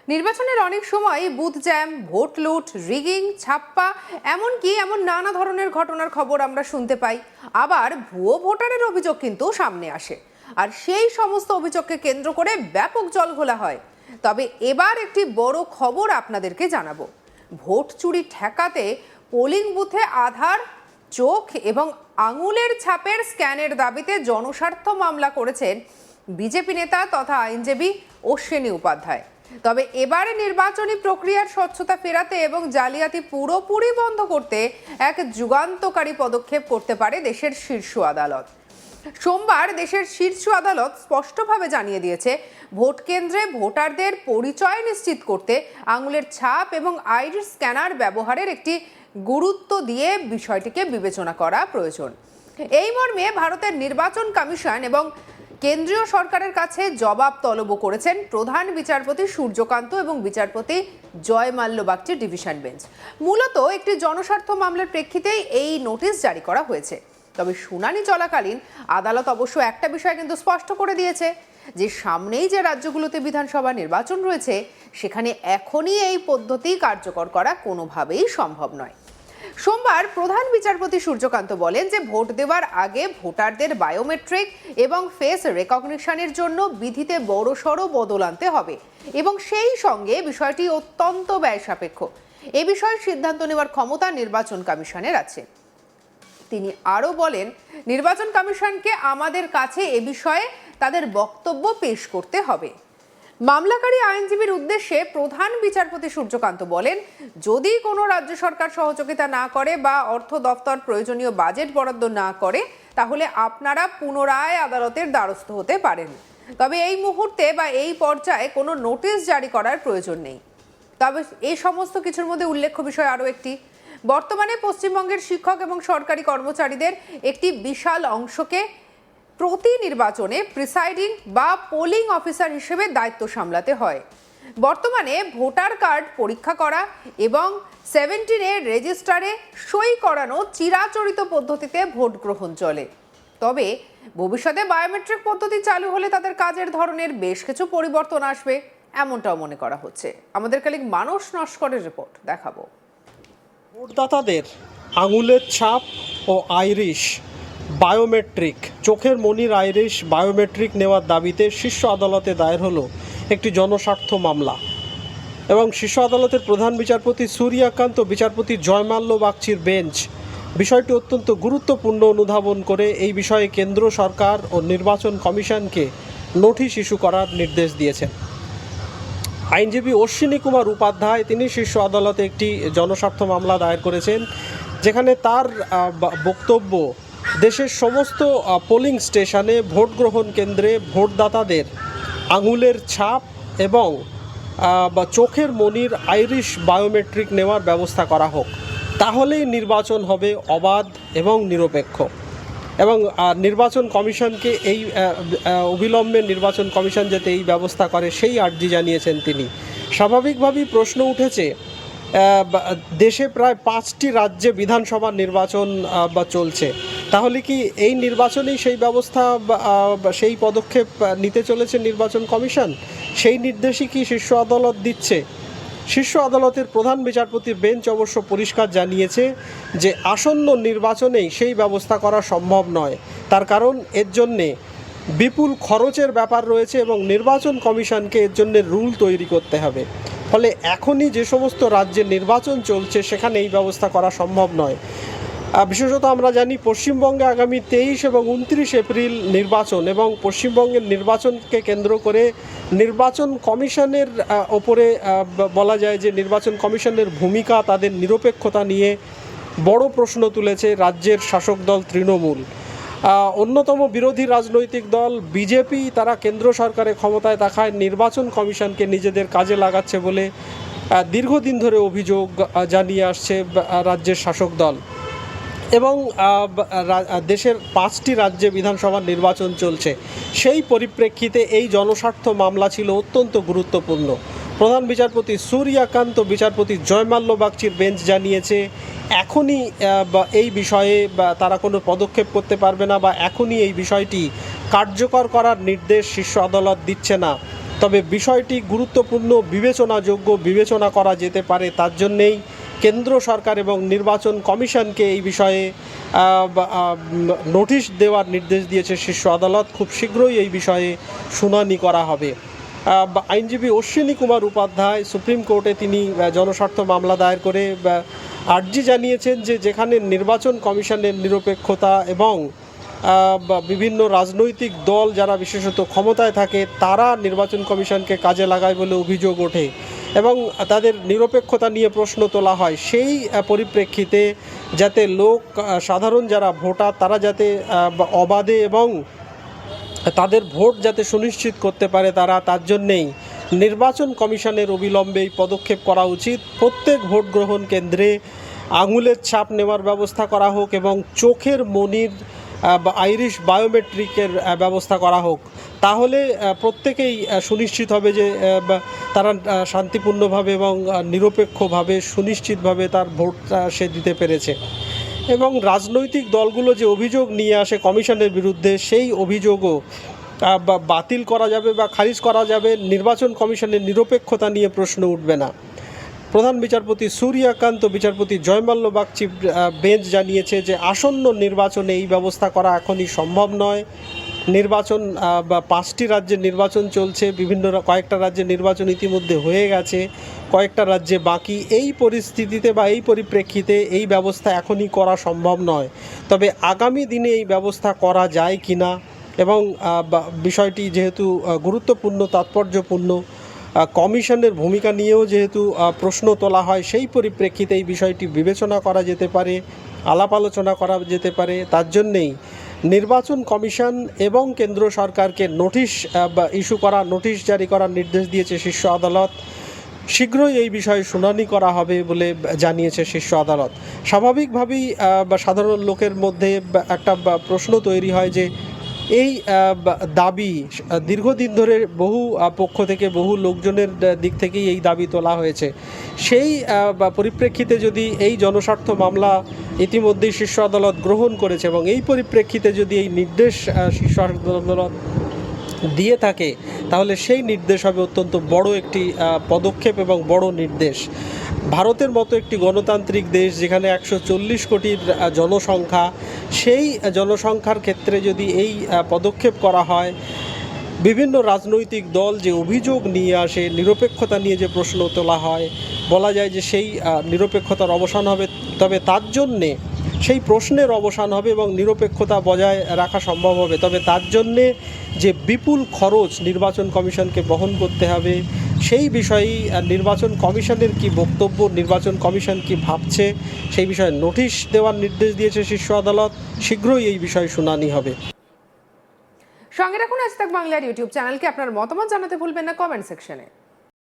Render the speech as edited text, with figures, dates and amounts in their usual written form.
নির্বাচনের অনেক সময় বুথ জ্যাম, ভোট লুট, রিগিং, ছাপ্পা এমন নানা ধরনের ঘটনার খবর আমরা শুনতে পাই। আবার ভুয়ো ভোটারের অভিযোগ কিন্তু সামনে আসে, আর সেই সমস্ত অভিযোগকে কেন্দ্র করে ব্যাপক জলঘোলা হয়। তবে এবার একটি বড় খবর আপনাদেরকে জানাবো। ভোট চুরি ঠেকাতে পোলিং বুথে আধার, চোখ এবং আঙুলের ছাপের স্ক্যানের দাবিতে জনস্বার্থ মামলা করেছেন বিজেপি নেতা তথা আইনজীবী অশ্বিনী উপাধ্যায়। তবে এবারে নির্বাচনী প্রক্রিয়ার স্বচ্ছতা ফেরাতে এবং জালিয়াতি পুরোপুরি বন্ধ করতে এক যুগান্তকারী পদক্ষেপ করতে পারে দেশের শীর্ষ আদালত। সোমবার দেশের শীর্ষ আদালত স্পষ্টভাবে জানিয়ে দিয়েছে, ভোট কেন্দ্রে ভোটারদের পরিচয় নিশ্চিত করতে আঙুলের ছাপ এবং আইরিস স্ক্যানার ব্যবহারের একটি গুরুত্ব দিয়ে বিষয়টিকে বিবেচনা করা প্রয়োজন। এই মর্মে ভারতের নির্বাচন কমিশন এবং কেন্দ্রীয় সরকারের কাছে জবাব তলব করেছেন প্রধান বিচারপতি সূর্যকান্ত এবং বিচারপতি জয় মাল্য বাগচির ডিভিশন বেঞ্চ। মূলত একটি জনস্বার্থ মামলার প্রেক্ষিতেই এই নোটিশ জারি করা হয়েছে। তবে শুনানি চলাকালীন আদালত অবশ্য একটা বিষয় কিন্তু স্পষ্ট করে দিয়েছে, যে সামনেই যে রাজ্যগুলোতে বিধানসভা নির্বাচন রয়েছে সেখানে এখনই এই পদ্ধতি কার্যকর করা কোনোভাবেই সম্ভব নয়। সোমবার প্রধান বিচারপতি সূর্যকান্ত বলেন যে ভোট দেওয়ার আগে ভোটারদের বায়োমেট্রিক এবং ফেস রেকগনিশনের জন্য বিধিতে বড়সড় বদল আনতে হবে এবং সেই সঙ্গে বিষয়টি অত্যন্ত ব্যয় সাপেক্ষ। এ বিষয়ে সিদ্ধান্ত নেওয়ার ক্ষমতা নির্বাচন কমিশনের আছে। তিনি আরও বলেন, নির্বাচন কমিশনকে আমাদের কাছে এ বিষয়ে তাদের বক্তব্য পেশ করতে হবে। মামলাকারী আইনজীবীর উদ্দেশ্যে প্রধান বিচারপতি সূর্যকান্ত বলেন, যদি কোনো রাজ্য সরকার সহযোগিতা না করে বা অর্থ দপ্তর প্রয়োজনীয় বাজেট বরাদ্দ না করে তাহলে আপনারা পুনরায় আদালতের দ্বারস্থ হতে পারেন। তবে এই মুহূর্তে বা এই পর্যায়ে কোনো নোটিশ জারি করার প্রয়োজন নেই। তবে এই সমস্ত কিছুর মধ্যে উল্লেখ্য বিষয় আরও একটি, বর্তমানে পশ্চিমবঙ্গের শিক্ষক এবং সরকারি কর্মচারীদের একটি বিশাল অংশকে প্রতি নির্বাচনে প্রিসাইডিং বা পোলিং অফিসার হিসেবে দায়িত্ব সামলাতে হয়। বর্তমানে ভোটার কার্ড পরীক্ষা করা এবং 17 রেজিস্টারে সই করানো চিরাচরিত পদ্ধতিতে ভোট গ্রহণ চলে। তবে ভবিষ্যতে বায়োমেট্রিক পদ্ধতি চালু হলে তাদের কাজের ধরনের বেশ কিছু পরিবর্তন আসবে, এমনটাও মনে করা হচ্ছে। আমাদের কালিক মানস নস্করের রিপোর্ট দেখাবো। ভোটদাতাদের আঙুলের ছাপ ও আইরিশ বায়োমেট্রিক, চোখের মনির আইরিশ বায়োমেট্রিক নেওয়ার দাবিতে শীর্ষ আদালতে দায়ের হলো একটি জনস্বার্থ মামলা এবং শীর্ষ আদালতের প্রধান বিচারপতি সূর্যকান্ত বিচারপতি জয় মাল্য বাগচির বেঞ্চ বিষয়টি অত্যন্ত গুরুত্বপূর্ণ অনুধাবন করে এই বিষয়ে কেন্দ্র সরকার ও নির্বাচন কমিশনকে নোটিশ ইস্যু করার নির্দেশ দিয়েছেন। আইনজীবী অশ্বিনী কুমার উপাধ্যায় তিনি শীর্ষ আদালতে একটি জনস্বার্থ মামলা দায়ের করেছেন, যেখানে তার বক্তব্য, দেশের সমস্ত পোলিং স্টেশনে ভোট গ্রহণ কেন্দ্রে ভোটদাতাদের আঙুলের ছাপ এবং চোখের মনির আইরিশ বায়োমেট্রিক নেওয়ার ব্যবস্থা করা হোক, তাহলেই নির্বাচন হবে অবাধ এবং নিরপেক্ষ। এবং নির্বাচন কমিশনকে এই অবিলম্বে নির্বাচন কমিশন যাতে এই ব্যবস্থা করে সেই আর্জি জানিয়েছেন তিনি। স্বাভাবিকভাবেই প্রশ্ন উঠেছে, দেশে প্রায় 5টি রাজ্যে বিধানসভা নির্বাচন চলছে, তাহলে কি এই নির্বাচনেই সেই ব্যবস্থা সেই পদক্ষেপ নিতে চলেছে নির্বাচন কমিশন? সেই নির্দেশই কি শীর্ষ আদালত দিচ্ছে? শীর্ষ আদালতের প্রধান বিচারপতির বেঞ্চ অবশ্য পরিষ্কার জানিয়েছে যে আসন্ন নির্বাচনেই সেই ব্যবস্থা করা সম্ভব নয়। তার কারণ এর জন্যে বিপুল খরচের ব্যাপার রয়েছে এবং নির্বাচন কমিশনকে এর জন্যে রুল তৈরি করতে হবে। ফলে এখনই যে সমস্ত রাজ্যে নির্বাচন চলছে সেখানে এই ব্যবস্থা করা সম্ভব নয়। বিশেষত আমরা জানি পশ্চিমবঙ্গে আগামী 23 এবং 29 এপ্রিল নির্বাচন, এবং পশ্চিমবঙ্গের নির্বাচনকে কেন্দ্র করে নির্বাচন কমিশনের ওপরে বলা যায় যে নির্বাচন কমিশনের ভূমিকা, তাদের নিরপেক্ষতা নিয়ে বড় প্রশ্ন তুলেছে রাজ্যের শাসক দল তৃণমূল। অন্যতম বিরোধী রাজনৈতিক দল বিজেপি তারা কেন্দ্র সরকারের ক্ষমতায় থাকায় নির্বাচন কমিশনকে নিজেদের কাজে লাগাচ্ছে বলে দীর্ঘদিন ধরে অভিযোগ জানিয়ে আসছে রাজ্যের শাসক দল। এবং দেশের 5টি রাজ্যে বিধানসভা নির্বাচন চলছে, সেই পরিপ্রেক্ষিতে এই জনস্বার্থ মামলা ছিল অত্যন্ত গুরুত্বপূর্ণ। প্রধান বিচারপতি সূর্যকান্ত বিচারপতি জয় মাল্য বাগচির বেঞ্চ জানিয়েছে এখনই এই বিষয়ে তারা কোনো পদক্ষেপ করতে পারবে না বা এখনই এই বিষয়টি কার্যকর করার নির্দেশ শীর্ষ আদালত দিচ্ছে না। তবে বিষয়টি গুরুত্বপূর্ণ, বিবেচনাযোগ্য, বিবেচনা করা যেতে পারে। তার জন্যেই কেন্দ্র সরকার এবং নির্বাচন কমিশনকে এই বিষয়ে নোটিশ দেওয়ার নির্দেশ দিয়েছে শীর্ষ আদালত। খুব শীঘ্রই এই বিষয়ে শুনানি করা হবে। আইনজীবী অশ্বিনী কুমার উপাধ্যায় সুপ্রিম কোর্টে তিনি জনস্বার্থ মামলা দায়ের করে আর্জি জানিয়েছেন যে যেখানে নির্বাচন কমিশনের নিরপেক্ষতা এবং বিভিন্ন রাজনৈতিক দল যারা বিশেষত ক্ষমতায় থাকে তারা নির্বাচন কমিশনকে কাজে লাগায় বলে অভিযোগ ওঠে এবং তাদের নিরপেক্ষতা নিয়ে প্রশ্ন তোলা হয়, সেই পরিপ্রেক্ষিতে যাতে সাধারণ যারা ভোটার তারা যাতে অবাধে এবং তাদের ভোট যাতে সুনিশ্চিত করতে পারে তার জন্যেই নির্বাচন কমিশনের অবিলম্বে এই পদক্ষেপ করা উচিত। প্রত্যেক ভোট গ্রহণ কেন্দ্রে আঙুলের ছাপ নেওয়ার ব্যবস্থা করা হোক এবং চোখের মনির আইরিশ বায়োমেট্রিকের ব্যবস্থা করা হোক। তাহলে প্রত্যেকেই সুনিশ্চিত হবে যে তারা শান্তিপূর্ণভাবে এবং নিরপেক্ষভাবে সুনিশ্চিতভাবে তার ভোট সে দিতে পেরেছে। এবং রাজনৈতিক দলগুলো যে অভিযোগ নিয়ে আসে কমিশনের বিরুদ্ধে, সেই অভিযোগও বাতিল করা যাবে বা খারিজ করা যাবে। নির্বাচন কমিশনের নিরপেক্ষতা নিয়ে প্রশ্ন উঠবে না। প্রধান বিচারপতি সূর্যকান্ত বিচারপতি জয়মাল্য বাগচি বেঞ্চ জানিয়েছে যে আসন্ন নির্বাচনে এই ব্যবস্থা করা এখনই সম্ভব নয়। নির্বাচন 5টি রাজ্যের নির্বাচন চলছে, কয়েকটা রাজ্যের নির্বাচন ইতিমধ্যে হয়ে গেছে, কয়েকটা রাজ্যে বাকি। এই পরিস্থিতিতে বা এই পরিপ্রেক্ষিতে এই ব্যবস্থা এখনই করা সম্ভব নয়। তবে আগামী দিনে এই ব্যবস্থা করা যায় কি না এবং বিষয়টি যেহেতু গুরুত্বপূর্ণ, তাৎপর্যপূর্ণ, কমিশনের ভূমিকা নিয়েও যেহেতু প্রশ্ন তোলা হয়, সেই পরিপ্রেক্ষিতে এই বিষয়টি বিবেচনা করা যেতে পারে, আলাপ আলোচনা করা যেতে পারে। তার জন্যেই নির্বাচন কমিশন এবং কেন্দ্র সরকারকে নোটিশ জারি করার নির্দেশ দিয়েছে শীর্ষ আদালত। শীঘ্রই এই বিষয়ে শুনানি করা হবে বলে জানিয়েছে শীর্ষ আদালত। স্বাভাবিকভাবেই সাধারণ লোকের মধ্যে একটা প্রশ্ন তৈরি হয় যে এই দাবি দীর্ঘদিন ধরে বহু পক্ষ থেকে, বহু লোকজনের দিক থেকেই এই দাবি তোলা হয়েছে। সেই পরিপ্রেক্ষিতে যদি এই জনস্বার্থ মামলা ইতিমধ্যেই শীর্ষ আদালত গ্রহণ করেছে এবং এই পরিপ্রেক্ষিতে যদি এই নির্দেশ শীর্ষ আদালত দিয়ে থাকে, তাহলে সেই নির্দেশ হবে অত্যন্ত বড় একটি পদক্ষেপ এবং বড় নির্দেশ। ভারতের মতো একটি গণতান্ত্রিক দেশ যেখানে 140 কোটির জনসংখ্যা, সেই জনসংখ্যার ক্ষেত্রে যদি এই পদক্ষেপ করা হয়, বিভিন্ন রাজনৈতিক দল যে অভিযোগ নিয়ে আসে, নিরপেক্ষতা নিয়ে যে প্রশ্ন তোলা হয়, বলা যায় যে সেই নিরপেক্ষতার অবসান হবে। তবে তার জন্যে সেই প্রশ্নের অবসান হবে এবং নিরপেক্ষতা বজায় রাখা সম্ভব হবে। তবে তার জন্যে যে বিপুল খরচ নির্বাচন কমিশনকে বহন করতে হবে, সেই বিষয়েই নির্বাচন কমিশনের কি বক্তব্য, নির্বাচন কমিশন কি ভাবছে, সেই বিষয়ে নোটিশ দেওয়ার নির্দেশ দিয়েছে শীর্ষ আদালত। শীঘ্রই এই বিষয়ে শুনানি হবে। সঙ্গে রাখুন আজ তাক বাংলার ইউটিউব চ্যানেলকে। আপনার মতামত জানাতে ভুলবেন না কমেন্ট সেকশনে।